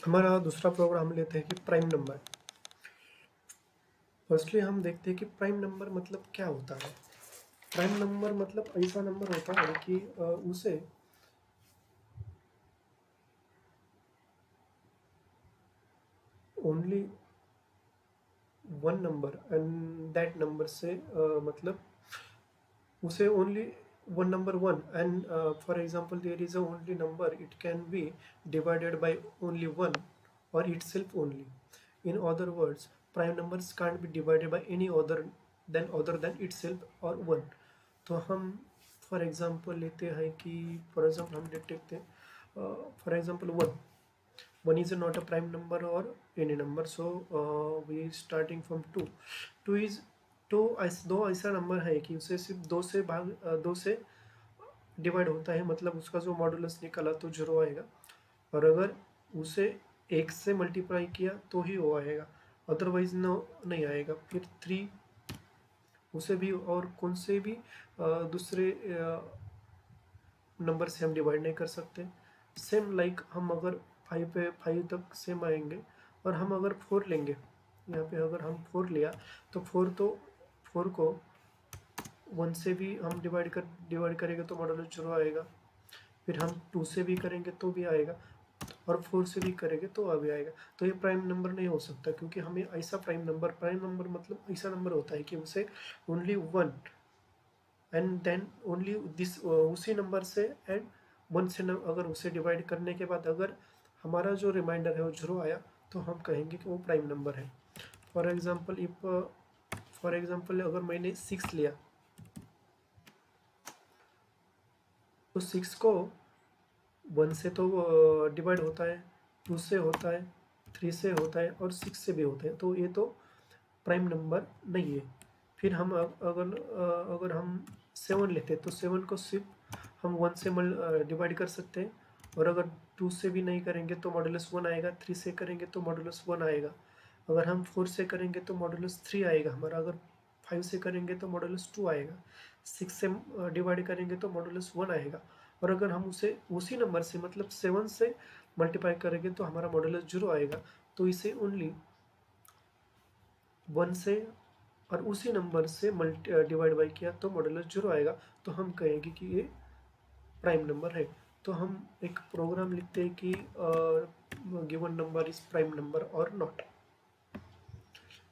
हमारा दूसरा प्रोग्राम हम लेते हैं कि प्राइम नंबर। फर्स्टली हम देखते हैं कि प्राइम नंबर मतलब क्या होता है। प्राइम नंबर मतलब ऐसा नंबर होता है कि उसे only one number and that number से मतलब उसे only one number one and for example there is a only number, it can be divided by only one or itself only. In other words, prime numbers can't be divided by any other than itself or one. तो हम for example लेते हैं कि for example हम देखते हैं for example one is not a prime number और any number, so we starting from two. Two is दो ऐसा नंबर है कि उसे सिर्फ दो से डिवाइड होता है, मतलब उसका जो मॉडुलस निकाला तो जीरो आएगा, और अगर उसे एक से मल्टीप्लाई किया तो ही वो आएगा, अदरवाइज नो नहीं आएगा। फिर थ्री, उसे भी और कौन से भी दूसरे नंबर से हम डिवाइड नहीं कर सकते। सेम लाइक हम अगर फाइव तक सेम आएंगे, और हम अगर फोर लेंगे, यहाँ पे अगर हम फोर लिया तो फोर को वन से भी हम डिवाइड करेंगे तो मॉडुलस जीरो आएगा। फिर हम टू से भी करेंगे तो भी आएगा, और फोर से भी करेंगे तो अभी आएगा। तो ये प्राइम नंबर नहीं हो सकता, क्योंकि हमें ऐसा प्राइम नंबर मतलब ऐसा नंबर होता है कि उसे only one and then only this उसी नंबर से एंड वन से अगर उसे डिवाइड करने के बाद अगर हमारा जो रिमाइंडर है वो जीरो आया तो हम कहेंगे कि वो प्राइम नंबर है। फॉर एग्जाम्पल अगर मैंने सिक्स लिया, तो सिक्स को वन से तो डिवाइड होता है, टू से होता है, थ्री से होता है, और सिक्स से भी होता है, तो ये तो प्राइम नंबर नहीं है। फिर हम अगर हम सेवन लेते हैं तो सेवन को सिर्फ हम वन से डिवाइड कर सकते हैं, और अगर टू से भी नहीं करेंगे तो मॉडुलस वन आएगा, थ्री से करेंगे तो मॉडुलस वन आएगा, अगर हम फोर से करेंगे तो मॉडुलस थ्री आएगा हमारा, अगर फाइव से करेंगे तो मॉडुलस टू आएगा, सिक्स से डिवाइड करेंगे तो मॉडुलस वन आएगा, और अगर हम उसे उसी नंबर से मतलब सेवन से मल्टीप्लाई करेंगे तो हमारा मॉडुलस जीरो आएगा। तो इसे ओनली वन से और उसी नंबर से डिवाइड बाई किया तो मॉडुलस जीरो आएगा, तो हम कहेंगे कि ये प्राइम नंबर है। तो हम एक प्रोग्राम लिखते हैं कि given number is prime number और नॉट।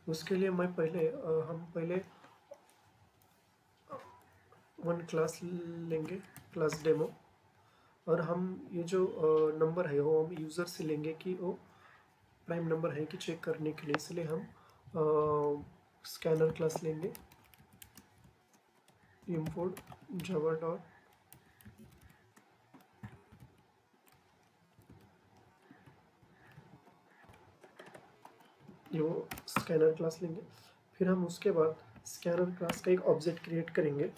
उसके लिए हम पहले वन क्लास लेंगे, क्लास डेमो, और हम ये जो नंबर है वो हम यूज़र से लेंगे कि वो प्राइम नंबर है कि चेक करने के लिए, इसलिए हम स्कैनर क्लास लेंगे, import java dot ये वो स्कैनर क्लास लेंगे। फिर हम उसके बाद स्कैनर क्लास का एक ऑब्जेक्ट क्रिएट करेंगे,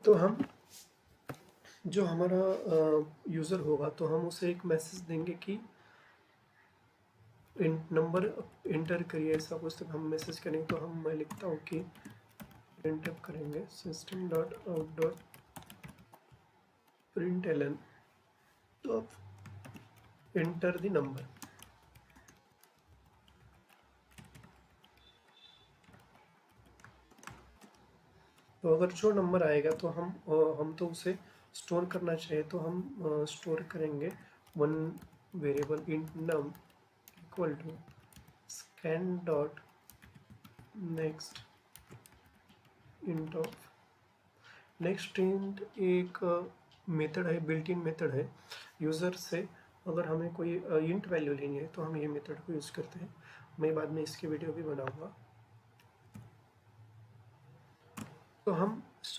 तो हम जो हमारा यूज़र होगा तो हम उसे एक मैसेज देंगे कि नंबर इंटर करिए, ऐसा कुछ तक हम मैसेज करेंगे। तो मैं लिखता हूँ कि प्रिंट अप करेंगे system dot out dot println, तो एंटर द नंबर। तो अगर जो नंबर आएगा तो हम तो उसे स्टोर करना चाहिए, तो हम स्टोर करेंगे one variable int num equal to scan dot next int of. Next int एक मेथड है, बिल्ट इन मेथड है यूज़र से। अगर हमें कोई इंट वैल्यू लेनी है तो हम ये मेथड को यूज़ करते हैं, मैं बाद में इसकी वीडियो भी बनाऊंगा। तो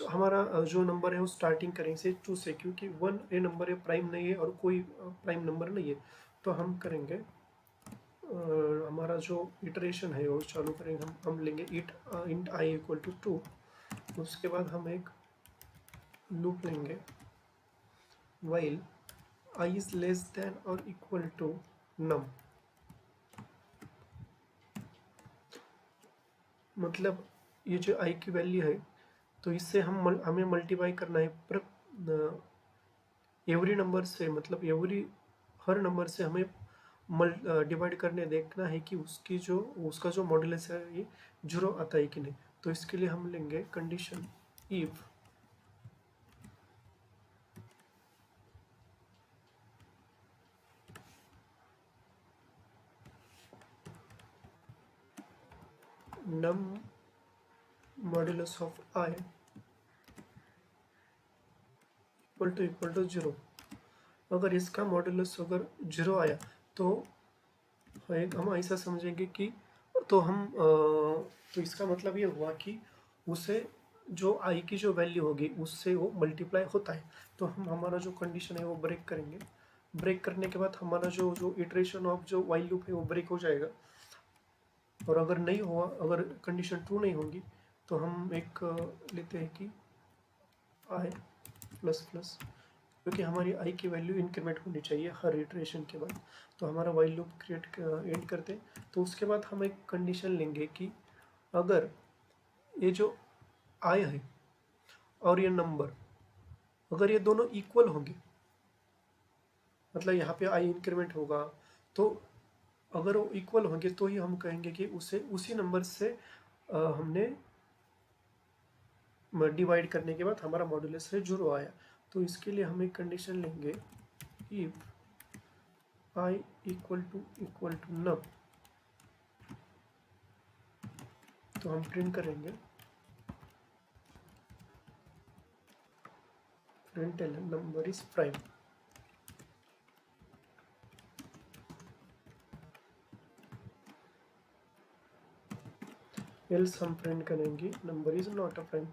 हमारा जो नंबर है वो स्टार्टिंग करेंगे टू से, क्योंकि वन ये नंबर है, प्राइम नहीं है और कोई प्राइम नंबर नहीं है। तो हम करेंगे हमारा जो इटरेशन है वो चालू करेंगे, हम लेंगे int I equal to two. उसके बाद हम एक लूप लेंगे while I is less than और इक्वल टू नम। मतलब ये जो i की वैल्यू है, तो इससे हमें मल्टीप्लाई करना है पर एवरी नंबर से, मतलब हर नंबर से हमें डिवाइड करने देखना है कि उसका जो मॉडुलस है ये 0 आता है कि नहीं। तो इसके लिए हम लेंगे condition if num modulus of i equal to 0। अगर इसका मॉडुलस अगर 0 आया तो हम ऐसा समझेंगे कि तो इसका मतलब ये हुआ कि उसे जो i की जो वैल्यू होगी उससे वो मल्टीप्लाई होता है। तो हम हमारा जो कंडीशन है वो ब्रेक करेंगे। ब्रेक करने के बाद हमारा जो इटरेशन ऑफ जो वाइल लूप है वो ब्रेक हो जाएगा। और अगर नहीं हुआ, अगर कंडीशन ट्रू नहीं होगी, तो हम एक लेते हैं कि i प्लस प्लस, क्योंकि हमारी i की वैल्यू इंक्रीमेंट होनी चाहिए हर इटरेशन के बाद। तो हमारा वाइल लूप एंड करते हैं। तो उसके बाद हम एक कंडीशन लेंगे कि अगर ये जो i है और ये नंबर अगर ये दोनों इक्वल होंगे, मतलब यहाँ पे i इंक्रीमेंट होगा, तो अगर वो इक्वल होंगे तो ही हम कहेंगे कि उसे उसी नंबर से हमने डिवाइड करने के बाद हमारा मॉडुलस है 0 आया। तो इसके लिए हम एक कंडीशन लेंगे if i equal to num. तो हम प्रिंट करेंगे print number is prime. Else हम प्रिंट करेंगे number is not a prime.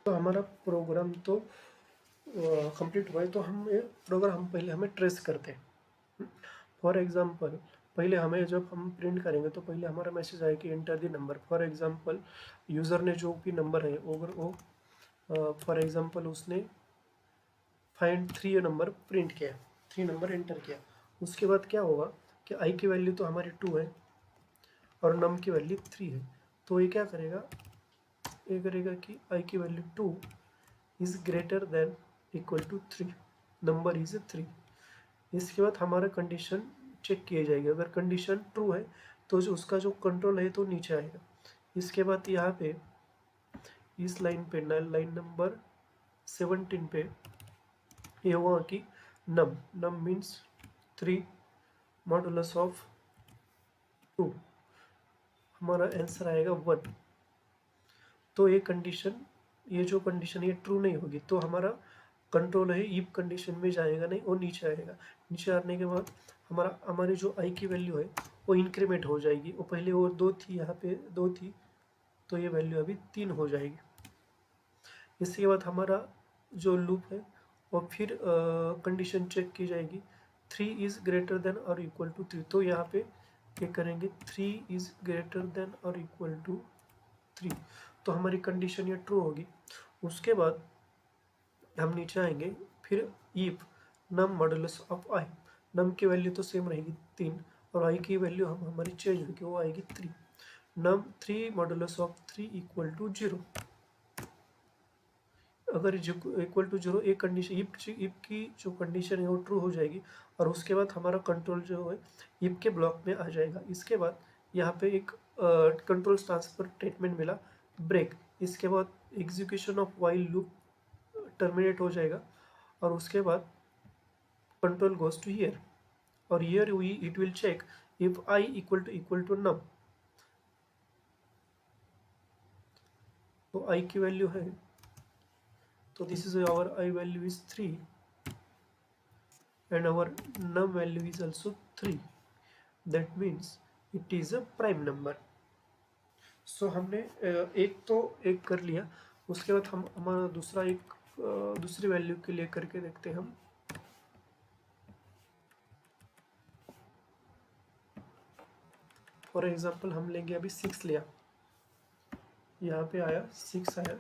तो हमारा प्रोग्राम तो कंप्लीट हुआ है। तो हम ये प्रोग्राम हम पहले हमें ट्रेस करते हैं। फॉर एग्जांपल पहले हमें जब हम प्रिंट करेंगे तो पहले हमारा मैसेज आए कि enter the number. For example user ने जो भी नंबर है वो फॉर एग्जांपल उसने फाइंड 3 नंबर प्रिंट किया, 3 नंबर एंटर किया। उसके बाद क्या होगा कि आई की वैल्यू तो हमारी 2 है और नम की वैल्यू 3 है। तो ये क्या करेगा, ये करेगा कि आई की value 2 is greater than equal to 3, number is 3। इसके बाद हमारा कंडीशन चेक किया जाएगा। अगर कंडीशन ट्रू है तो जो उसका जो कंट्रोल है तो नीचे आएगा। इसके बाद यहाँ पे इस लाइन पे लाइन नंबर 17 पे ये हुआ कि नम नम मीन्स 3 मॉडुलस ऑफ 2, हमारा आंसर आएगा 1। तो ये जो कंडीशन ये ट्रू नहीं होगी तो हमारा कंट्रोल है इफ कंडीशन में जाएगा नहीं, वो नीचे आएगा। नीचे आने के बाद हमारी जो आई की वैल्यू है वो इंक्रीमेंट हो जाएगी। वो पहले वो 2 थी, यहाँ पे 2 थी, तो ये वैल्यू अभी 3 हो जाएगी। इसके बाद हमारा जो लूप है वो फिर कंडीशन चेक की जाएगी 3 इज ग्रेटर देन और इक्वल टू 3। तो यहाँ पे क्या करेंगे 3 इज ग्रेटर देन और इक्वल टू 3, तो हमारी कंडीशन ये ट्रू होगी। उसके बाद हम नीचे आएंगे फिर इफ नम मॉडुलस ऑफ आई, नम की वैल्यू तो सेम रहेगी 3 और आई की वैल्यू हमारी चेंज होगी, वो आएगी 3। नम 3 मॉडुलस ऑफ 3 इक्वल टू 0। अगर इक्वल टू 0 एक कंडीशन इफ की जो कंडीशन है वो ट्रू हो जाएगी और उसके बाद हमारा कंट्रोल जो है इफ के ब्लॉक में आ जाएगा। इसके बाद यहाँ पे एक कंट्रोल ट्रांसफर स्टेटमेंट मिला ब्रेक। इसके बाद execution of while loop terminate हो जाएगा और उसके बाद कंट्रोल गोज टू हियर और here it will check if i equal to num. तो आई की वैल्यू है, तो this is our I value is 3 and our num value is also 3, that means it is a prime number। so हमने एक कर लिया। उसके बाद हम हमारा दूसरी वैल्यू के लिए करके देखते हैं हम। फॉर एग्जांपल हम लेंगे अभी 6 लिया, यहाँ पे आया 6 आया,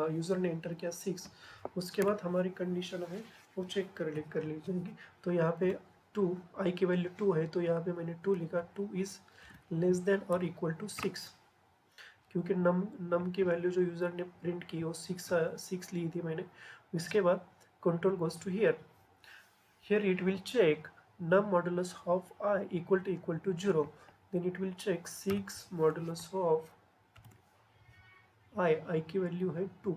यूज़र ने एंटर किया 6, उसके बाद हमारी कंडीशन है वो चेक कर लीजिएगी। तो यहाँ पे 2, आई की वैल्यू 2 है, तो यहाँ पे मैंने 2 लिखा, 2 इज़ लेस देन और इक्वल टू 6, क्योंकि नम की वैल्यू जो यूज़र ने प्रिंट की वो 6 ली थी मैंने। इसके बाद control goes to here it will check num modulus of I equal to 0, then it will check 6 modulus of I की वैल्यू है 2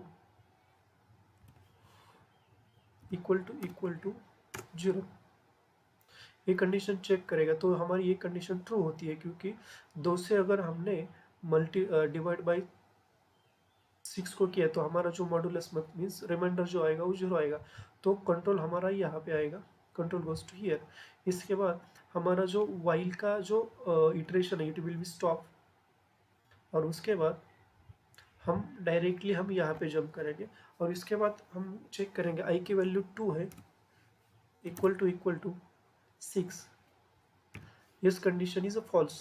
इक्वल टू 0, ये कंडीशन चेक करेगा। तो हमारी ये कंडीशन ट्रू होती है, क्योंकि 2 से अगर हमने डिवाइड बाई 6 को किया तो हमारा जो मॉडुलस मीन्स रिमाइंडर जो आएगा वो 0 आएगा, तो कंट्रोल हमारा यहाँ पे आएगा, कंट्रोल गोज टू हियर। इसके बाद हमारा जो वाइल का जो इटरेशन है इट विल बी स्टॉप, और उसके बाद हम डायरेक्टली हम यहाँ पे जंप करेंगे, और इसके बाद हम चेक करेंगे आई की वैल्यू 2 है, equal to 6, this condition is a false,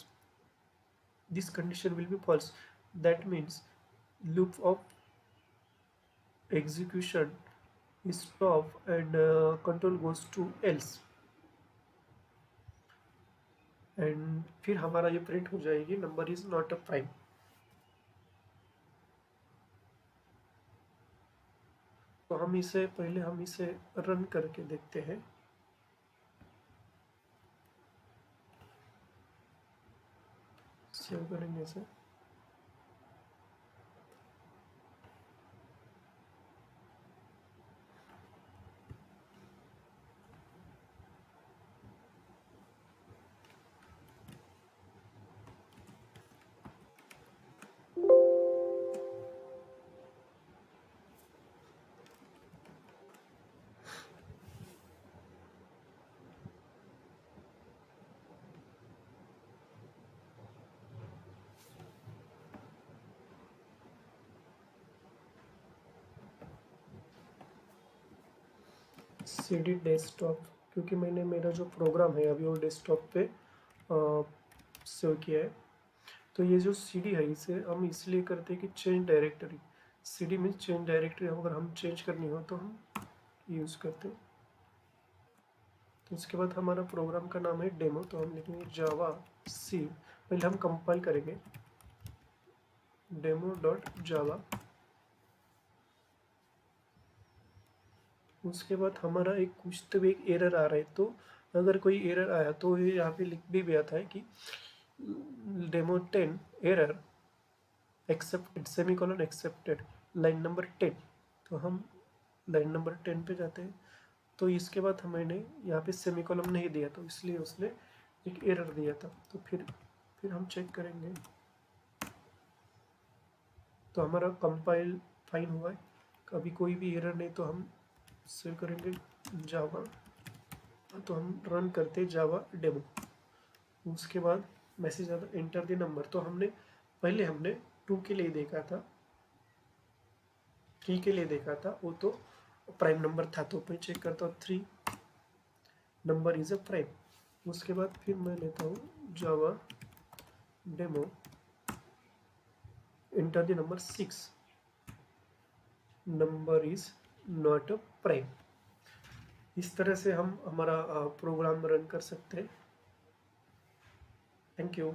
this condition will be false, that means loop of execution is stop and control goes to else, and फिर हमारा ये प्रिंट हो जाएगी number is not a prime. तो हम इसे पहले हम इसे रन करके देखते हैं। सेव करेंगे इसे, CD डेस्कटॉप, क्योंकि मैंने मेरा जो प्रोग्राम है अभी वो डेस्कटॉप पे सेव किया है। तो ये जो CD है इसे हम इसलिए करते हैं कि change directory, CD means change directory, अगर हम चेंज करनी हो तो हम यूज़ करते हैं। तो इसके बाद हमारा प्रोग्राम का नाम है डेमो, तो हम लिखेंगे जावा सी, पहले हम कंपाइल करेंगे डेमो डॉट जावा, उसके बाद हमारा एक कुछ तो एक एरर आ रहा है, तो अगर कोई एरर आया तो ये यहाँ पे लिख भी आता है कि demo 10 error accepted semicolon accepted line number 10, तो हम लाइन नंबर 10 पे जाते हैं। तो इसके बाद मैंने यहाँ पे सेमीकोलन नहीं दिया, तो इसलिए उसने एक एरर दिया था। तो फिर हम चेक करेंगे, तो हमारा कंपाइल फाइन हुआ है, अभी कोई भी एरर नहीं, तो हम सेव करेंगे जावा, तो हम रन करते जावा डेमो। उसके बाद मैसेज आता एंटर द नंबर, तो पहले हमने 2 के लिए देखा था, 3 के लिए देखा था, वो तो प्राइम नंबर था, तो मैं चेक करता हूँ 3 नंबर इज अ प्राइम। उसके बाद फिर मैं लेता हूँ Java demo enter the number 6 number is not a prime. इस तरह से हम हमारा प्रोग्राम रन कर सकते हैं। Thank you.